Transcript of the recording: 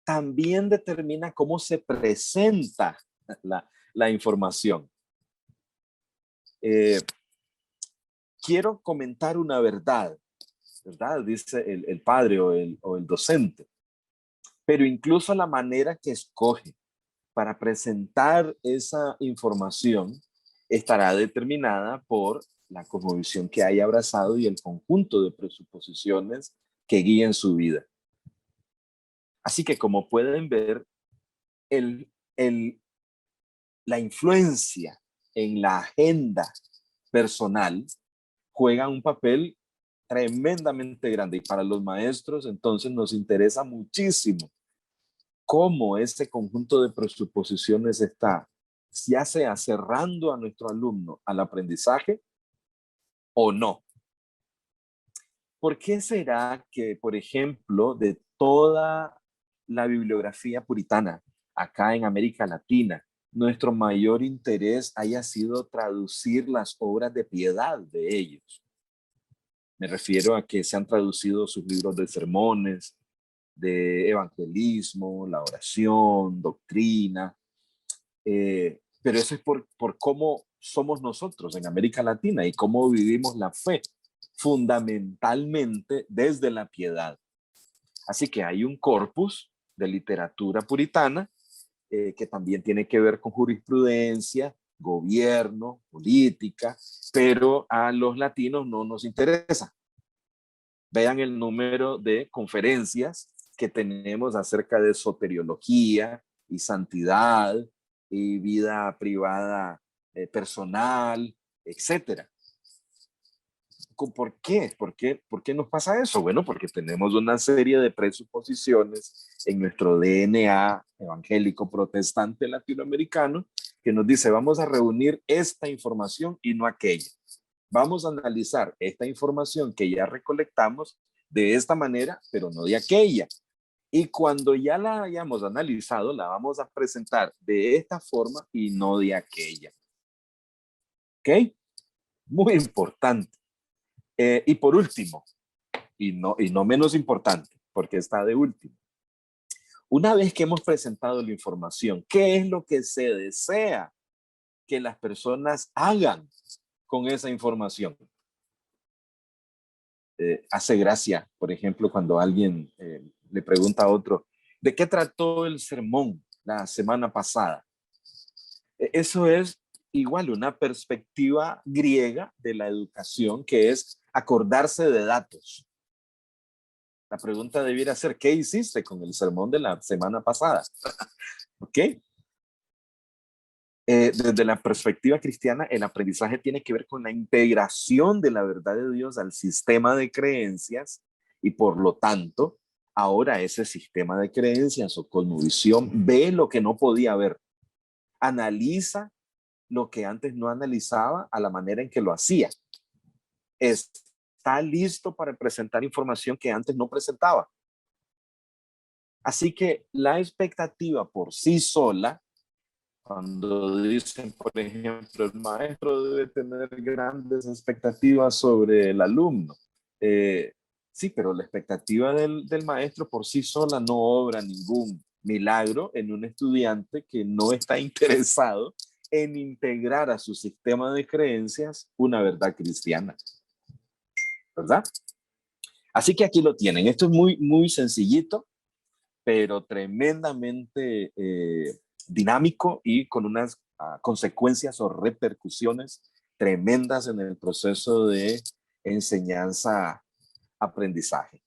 también determina cómo se presenta la información. Quiero comentar una verdad, ¿verdad? Dice el padre o el docente. Pero incluso la manera que escoge para presentar esa información estará determinada por la cosmovisión que haya abrazado y el conjunto de presuposiciones que guíen su vida. Así que, como pueden ver, la influencia en la agenda personal juega un papel tremendamente grande, y para los maestros entonces nos interesa muchísimo cómo ese conjunto de presuposiciones está, ya sea cerrando a nuestro alumno al aprendizaje o no. ¿Por qué será que, por ejemplo, de toda la bibliografía puritana acá en América Latina, nuestro mayor interés haya sido traducir las obras de piedad de ellos? Me refiero a que se han traducido sus libros de sermones, de evangelismo, la oración, doctrina, pero eso es por cómo somos nosotros en América Latina y cómo vivimos la fe, fundamentalmente desde la piedad. Así que hay un corpus de literatura puritana que también tiene que ver con jurisprudencia, gobierno, política, pero a los latinos no nos interesa. Vean el número de conferencias que tenemos acerca de soteriología y santidad y vida privada personal, etcétera. ¿Por qué? ¿Por qué nos pasa eso? Bueno, porque tenemos una serie de presuposiciones en nuestro DNA evangélico protestante latinoamericano que nos dice, vamos a reunir esta información y no aquella. Vamos a analizar esta información que ya recolectamos de esta manera, pero no de aquella. Y cuando ya la hayamos analizado, la vamos a presentar de esta forma y no de aquella. ¿Ok? Muy importante. Y por último, y no menos importante, porque está de último. Una vez que hemos presentado la información, ¿qué es lo que se desea que las personas hagan con esa información? Hace gracia, por ejemplo, cuando alguien le pregunta a otro, ¿de qué trató el sermón la semana pasada? Eso es igual una perspectiva griega de la educación, que es acordarse de datos. La pregunta debiera ser, ¿qué hiciste con el sermón de la semana pasada? ¿Ok? Desde la perspectiva cristiana, el aprendizaje tiene que ver con la integración de la verdad de Dios al sistema de creencias y por lo tanto, ahora ese sistema de creencias o cosmovisión ve lo que no podía ver, analiza lo que antes no analizaba a la manera en que lo hacía. Está listo para presentar información que antes no presentaba. Así que la expectativa por sí sola, cuando dicen, por ejemplo, el maestro debe tener grandes expectativas sobre el alumno. Sí, pero la expectativa del maestro por sí sola no obra ningún milagro en un estudiante que no está interesado en integrar a su sistema de creencias una verdad cristiana, ¿verdad? Así que aquí lo tienen. Esto es muy, muy sencillito, pero tremendamente dinámico y con unas consecuencias o repercusiones tremendas en el proceso de enseñanza-aprendizaje.